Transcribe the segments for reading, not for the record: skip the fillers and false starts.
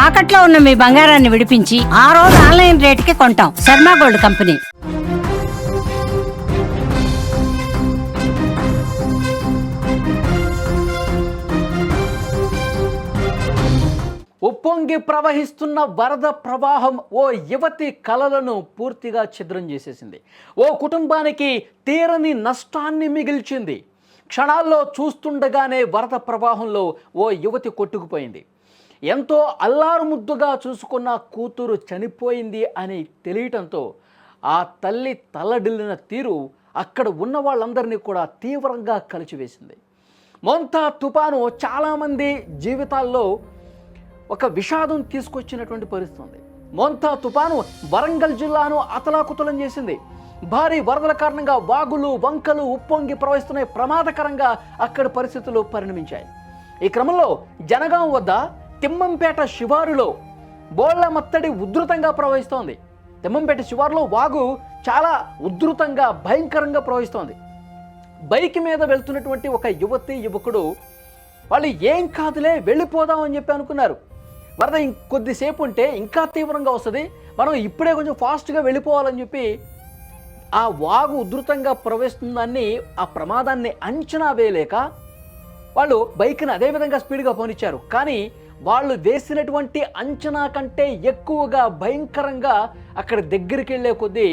తాకట్లో ఉన్న మీ బంగారాన్ని విడిపించి ఆ రోజు ఆన్లైన్ రేటుకి కొంటాం. Sharma gold company. ఉప్పొంగి ప్రవహిస్తున్న వరద ప్రవాహం ఓ యువతి కలలను పూర్తిగా ఛిద్రం చేసేసింది. ఓ కుటుంబానికి తీరని నష్టాన్ని మిగిల్చింది. క్షణాల్లో చూస్తుండగానే వరద ప్రవాహంలో ఓ యువతి కొట్టుకుపోయింది. ఎంతో అల్లారుముద్దుగా చూసుకున్న కూతురు చనిపోయింది అని తెలియటంతో ఆ తల్లి తల్లడిల్లిన తీరు అక్కడ ఉన్న వాళ్ళందరినీ కూడా తీవ్రంగా కలిచివేసింది. మొంతా తుఫాను చాలామంది జీవితాల్లో ఒక విషాదం తీసుకొచ్చినటువంటి పరిస్థితి ఉంది. మొంతా తుఫాను వరంగల్ జిల్లాను అతలాకుతలం చేసింది. భారీ వరదల కారణంగా వాగులు వంకలు ఉప్పొంగి ప్రవహిస్తున్నాయి. ప్రమాదకరంగా అక్కడి పరిస్థితులు పరిణమించాయి. ఈ క్రమంలో జనగాం వద్ద తిమ్మంపేట శివారులో బోళ్ల మత్తడి ఉధృతంగా ప్రవహిస్తోంది. తిమ్మంపేట శివారులో వాగు చాలా ఉధృతంగా భయంకరంగా ప్రవహిస్తోంది. బైక్ మీద వెళ్తున్నటువంటి ఒక యువకుడు వాళ్ళు ఏం కాదులే వెళ్ళిపోదామని చెప్పి అనుకున్నారు. వరద కొద్దిసేపు ఉంటే ఇంకా తీవ్రంగా వస్తుంది, మనం ఇప్పుడే కొంచెం ఫాస్ట్గా వెళ్ళిపోవాలని చెప్పి ఆ వాగు ఉధృతంగా ప్రవహిస్తుందని ఆ ప్రమాదాన్ని అంచనా వేయలేక వాళ్ళు బైక్ని అదేవిధంగా స్పీడ్గా పోనిచ్చారు. కానీ వాళ్ళు వేసినటువంటి అంచనా కంటే ఎక్కువగా భయంకరంగా అక్కడ దగ్గరికి వెళ్ళే కొద్దీ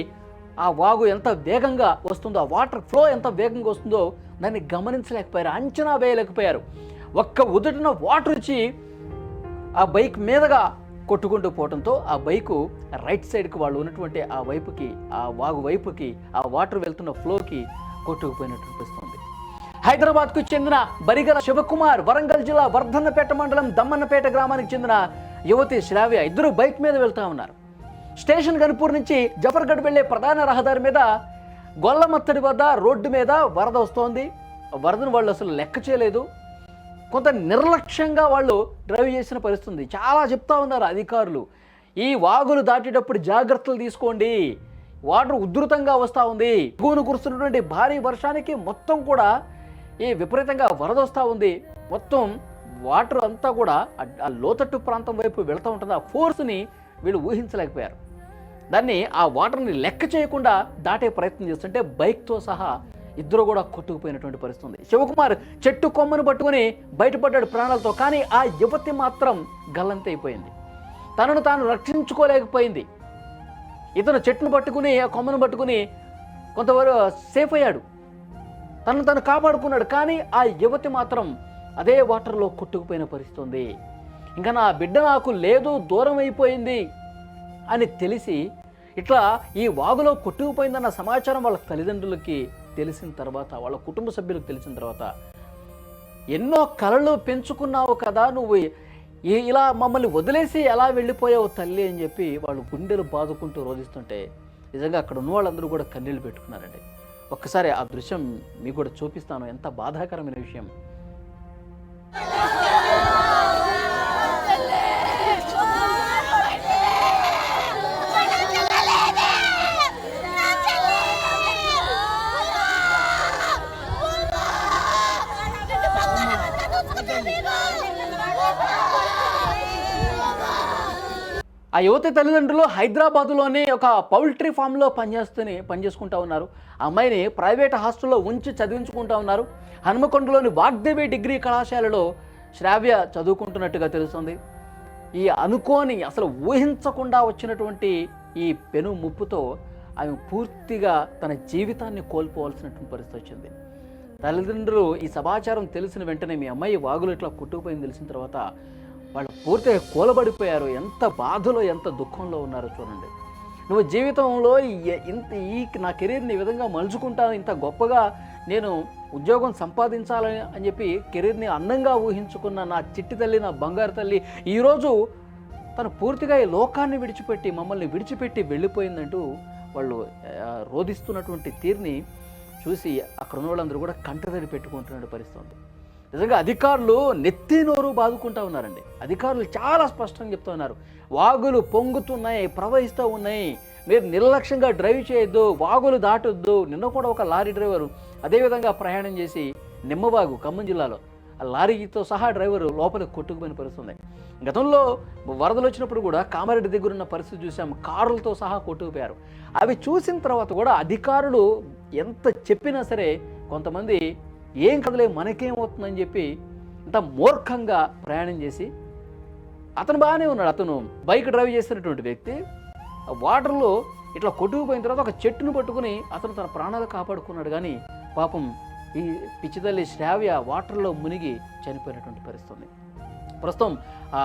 ఆ వాగు ఎంత వేగంగా వస్తుందో, ఆ వాటర్ ఫ్లో ఎంత వేగంగా వస్తుందో దాన్ని గమనించలేకపోయారు, అంచనా వేయలేకపోయారు. ఒక్క ఉదుటిన వాటర్ వచ్చి ఆ బైక్ మీదగా కొట్టుకుంటూ పోవడంతో ఆ బైకు రైట్ సైడ్కి వాళ్ళు ఉన్నటువంటి ఆ వైపుకి, ఆ వాగు వైపుకి, ఆ వాటర్ వెళ్తున్న ఫ్లోకి కొట్టుకుపోయినట్టు అనిపిస్తుంది. హైదరాబాద్కు చెందిన బరిగల శివకుమార్, వరంగల్ జిల్లా వర్ధన్నపేట మండలం దమ్మన్నపేట గ్రామానికి చెందిన యువతి శ్రావ్య ఇద్దరు బైక్ మీద వెళ్తూ ఉన్నారు. స్టేషన్ గన్పూర్ నుంచి జఫర్గఢ్ వెళ్లే ప్రధాన రహదారి మీద గొల్లమత్తడి వద్ద రోడ్డు మీద వరద వస్తోంది. వరదను వాళ్ళు అసలు లెక్క చేయలేదు. కొంత నిర్లక్ష్యంగా వాళ్ళు డ్రైవ్ చేసిన పరిస్థితుంది. చాలా చెప్తా ఉన్నారు అధికారులు, ఈ వాగులు దాటేటప్పుడు జాగ్రత్తలు తీసుకోండి, వాటర్ ఉధృతంగా వస్తూ ఉంది. ఎగువను కురుస్తున్నటువంటి భారీ వర్షానికి మొత్తం కూడా ఈ విపరీతంగా వరద వస్తూ ఉంది. మొత్తం వాటర్ అంతా కూడా ఆ లోతట్టు ప్రాంతం వైపు వెళ్తూ ఉంటుంది. ఆ ఫోర్స్ని వీళ్ళు ఊహించలేకపోయారు. దాన్ని ఆ వాటర్ని లెక్క చేయకుండా దాటే ప్రయత్నం చేస్తుంటే బైక్తో సహా ఇద్దరు కూడా కొట్టుకుపోయినటువంటి పరిస్థితి ఉంది. శివకుమార్ చెట్టు కొమ్మను పట్టుకుని బయటపడ్డాడు ప్రాణాలతో. కానీ ఆ యువతి మాత్రం గల్లంతైపోయింది. తనను తాను రక్షించుకోలేకపోయింది. ఇతను చెట్టును పట్టుకుని ఆ కొమ్మను పట్టుకుని కొంతవరకు సేఫ్ అయ్యాడు, తనను తను కాపాడుకున్నాడు. కానీ ఆ యువతి మాత్రం అదే వాటర్లో కొట్టుకుపోయిన పరిస్థితి ఉంది. ఇంకా నా బిడ్డ నాకు లేదు, దూరం అయిపోయింది అని తెలిసి ఇట్లా ఈ వాగులో కొట్టుకుపోయిందన్న సమాచారం వాళ్ళ తల్లిదండ్రులకి తెలిసిన తర్వాత, వాళ్ళ కుటుంబ సభ్యులకు తెలిసిన తర్వాత, ఎన్నో కలలు పెంచుకున్నావు కదా నువ్వు, ఇలా మమ్మల్ని వదిలేసి ఎలా వెళ్ళిపోయావు తల్లి అని చెప్పి వాళ్ళు గుండెలు బాదుకుంటూ రోధిస్తుంటే నిజంగా అక్కడ ఉన్న వాళ్ళందరూ కూడా కన్నీళ్ళు పెట్టుకున్నారండి. ఒక్కసారి ఆ దృశ్యం మీకు కూడా చూపిస్తాను, ఎంత బాధాకరమైన విషయం. ఆ యువతి తల్లిదండ్రులు హైదరాబాదులోని ఒక పౌల్ట్రీ ఫామ్లో పనిచేసుకుంటూ ఉన్నారు. ఆ అమ్మాయిని ప్రైవేట్ హాస్టల్లో ఉంచి చదివించుకుంటూ ఉన్నారు. హనుమకొండలోని వాగ్దేవి డిగ్రీ కళాశాలలో శ్రావ్య చదువుకుంటున్నట్టుగా తెలుస్తుంది. ఈ అనుకోని అసలు ఊహించకుండా వచ్చినటువంటి ఈ పెను ముప్పుతో ఆమె పూర్తిగా తన జీవితాన్ని కోల్పోవాల్సినటువంటి పరిస్థితి వచ్చింది. తల్లిదండ్రులు ఈ సమాచారం తెలిసిన వెంటనే మీ అమ్మాయి వాగులు ఇట్లా కొట్టుకుపోయింది తెలిసిన తర్వాత వాళ్ళు పూర్తిగా కూలబడిపోయారు. ఎంత బాధలో ఎంత దుఃఖంలో ఉన్నారో చూడండి. నువ్వు జీవితంలో నా కెరీర్ని ఈ విధంగా మలుచుకుంటాను, ఇంత గొప్పగా నేను ఉద్యోగం సంపాదించాలని అని చెప్పి కెరీర్ని అందంగా ఊహించుకున్న నా చిట్టి తల్లి, నా బంగారు తల్లి ఈరోజు తను పూర్తిగా ఈ లోకాన్ని విడిచిపెట్టి మమ్మల్ని విడిచిపెట్టి వెళ్ళిపోయిందంటూ వాళ్ళు రోధిస్తున్నటువంటి తీరుని చూసి అక్కడ ఉన్న వాళ్ళందరూ కూడా కంటతడి పెట్టుకుంటున్న పరిస్థితి. నిజంగా అధికారులు నెత్తి నోరు బాదుకుంటూ ఉన్నారండి. అధికారులు చాలా స్పష్టంగా చెప్తూ ఉన్నారు, వాగులు పొంగుతున్నాయి, ప్రవహిస్తూ ఉన్నాయి, మీరు నిర్లక్ష్యంగా డ్రైవ్ చేయొద్దు, వాగులు దాటొద్దు. నిన్న కూడా ఒక లారీ డ్రైవరు అదేవిధంగా ప్రయాణం చేసి నిమ్మవాగు ఖమ్మం జిల్లాలో ఆ లారీతో సహా డ్రైవర్ లోపలికి కొట్టుకుపోయిన పరిస్థితి ఉంది. గతంలో వరదలు వచ్చినప్పుడు కూడా కామారెడ్డి దగ్గర ఉన్న పరిస్థితి చూసాం, కారులతో సహా కొట్టుకుపోయారు. అవి చూసిన తర్వాత కూడా అధికారులు ఎంత చెప్పినా సరే కొంతమంది ఏం కదలే మనకేమవుతుందని చెప్పి ఇంత మూర్ఖంగా ప్రయాణం చేసి, అతను బాగానే ఉన్నాడు, అతను బైక్ డ్రైవ్ చేస్తున్నటువంటి వ్యక్తి వాటర్లో ఇట్లా కొట్టుకుపోయిన తర్వాత ఒక చెట్టును పట్టుకుని అతను తన ప్రాణాలు కాపాడుకున్నాడు. కానీ పాపం ఈ పిచ్చితల్లి శ్రావ్య వాటర్లో మునిగి చనిపోయినటువంటి పరిస్థితి. ప్రస్తుతం ఆ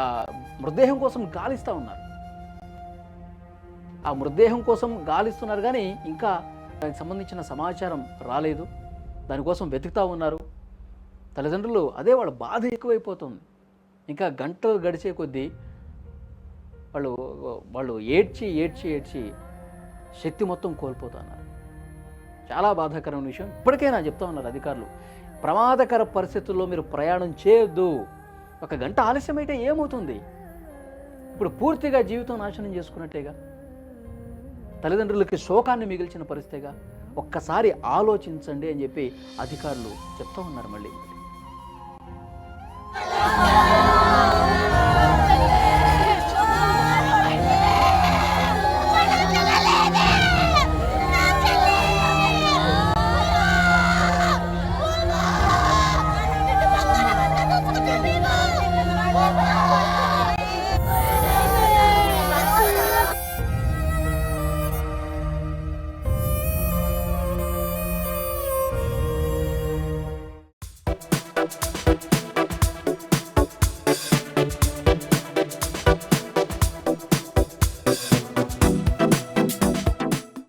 మృతదేహం కోసం గాలిస్తూ ఉన్నారు. ఆ మృతదేహం కోసం గాలిస్తున్నారు కానీ ఇంకా దానికి సంబంధించిన సమాచారం రాలేదు. దానికోసం వెతుకుతూ ఉన్నారు తల్లిదండ్రులు. అదే వాళ్ళ బాధ ఎక్కువైపోతుంది. ఇంకా గంటలు గడిచే కొద్దీ వాళ్ళు ఏడ్చి ఏడ్చి ఏడ్చి శక్తి మొత్తం కోల్పోతున్నారు. చాలా బాధాకరమైన విషయం. ఇప్పటికైనా చెప్తా ఉన్నారు అధికారులు, ప్రమాదకర పరిస్థితుల్లో మీరు ప్రయాణం చేయొద్దు. ఒక గంట ఆలస్యమైతే ఏమవుతుంది? ఇప్పుడు పూర్తిగా జీవితం నాశనం చేసుకున్నట్టేగా, తల్లిదండ్రులకి శోకాన్ని మిగిల్చిన పరిస్థితిగా. ఒక్కసారి ఆలోచించండి అని చెప్పి అధికారులు చెప్తా ఉన్నారు మళ్ళీ.